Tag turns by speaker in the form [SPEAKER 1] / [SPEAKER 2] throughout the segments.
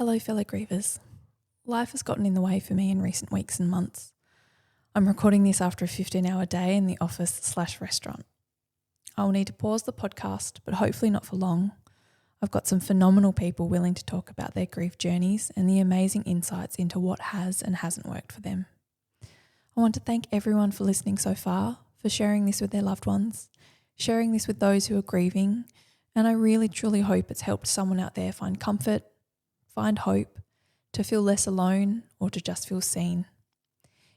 [SPEAKER 1] Hello, fellow grievers. Life has gotten in the way for me in recent weeks and months. I'm recording this after a 15-hour day in the office/restaurant. I will need to pause the podcast, but hopefully not for long. I've got some phenomenal people willing to talk about their grief journeys and the amazing insights into what has and hasn't worked for them. I want to thank everyone for listening so far, for sharing this with their loved ones, sharing this with those who are grieving, and I really truly hope it's helped someone out there find comfort, find hope, to feel less alone, or to just feel seen.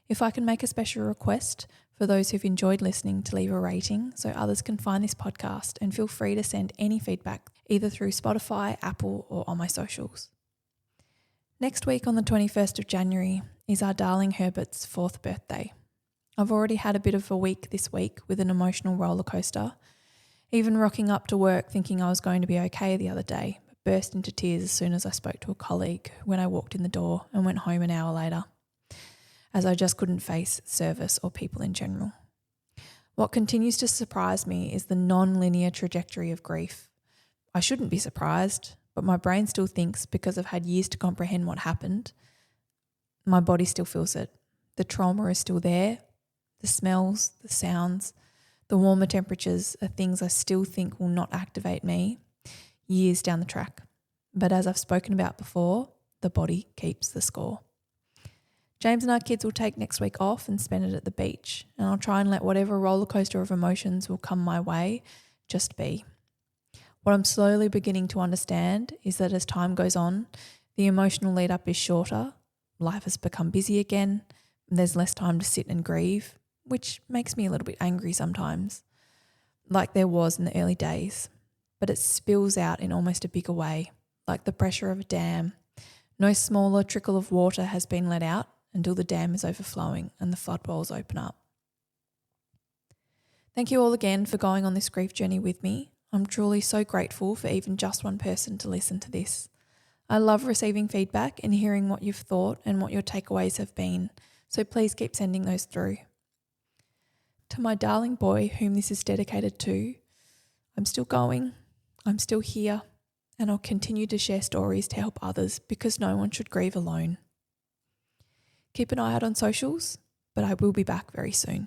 [SPEAKER 1] If I can make a special request for those who've enjoyed listening to leave a rating so others can find this podcast, and feel free to send any feedback either through Spotify, Apple, or on my socials. Next week on the 21st of January is our darling Herbert's 4th birthday. I've already had a bit of a week this week with an emotional roller coaster, even rocking up to work thinking I was going to be okay the other day, but burst into tears as soon as I spoke to a colleague when I walked in the door and went home an hour later, as I just couldn't face service or people in general. What continues to surprise me is the non-linear trajectory of grief. I shouldn't be surprised, but my brain still thinks, because I've had years to comprehend what happened, my body still feels it. The trauma is still there. The smells, the sounds, the warmer temperatures are things I still think will not activate me years down the track. But as I've spoken about before, the body keeps the score. James and our kids will take next week off and spend it at the beach, and I'll try and let whatever roller coaster of emotions will come my way just be. What I'm slowly beginning to understand is that as time goes on, the emotional lead up is shorter, life has become busy again, and there's less time to sit and grieve, which makes me a little bit angry sometimes, like there was in the early days. But it spills out in almost a bigger way, like the pressure of a dam. No smaller trickle of water has been let out until the dam is overflowing and the flood walls open up. Thank you all again for going on this grief journey with me. I'm truly so grateful for even just one person to listen to this. I love receiving feedback and hearing what you've thought and what your takeaways have been, so please keep sending those through. To my darling boy whom this is dedicated to, I'm still going, I'm still here, and I'll continue to share stories to help others, because no one should grieve alone. Keep an eye out on socials, but I will be back very soon.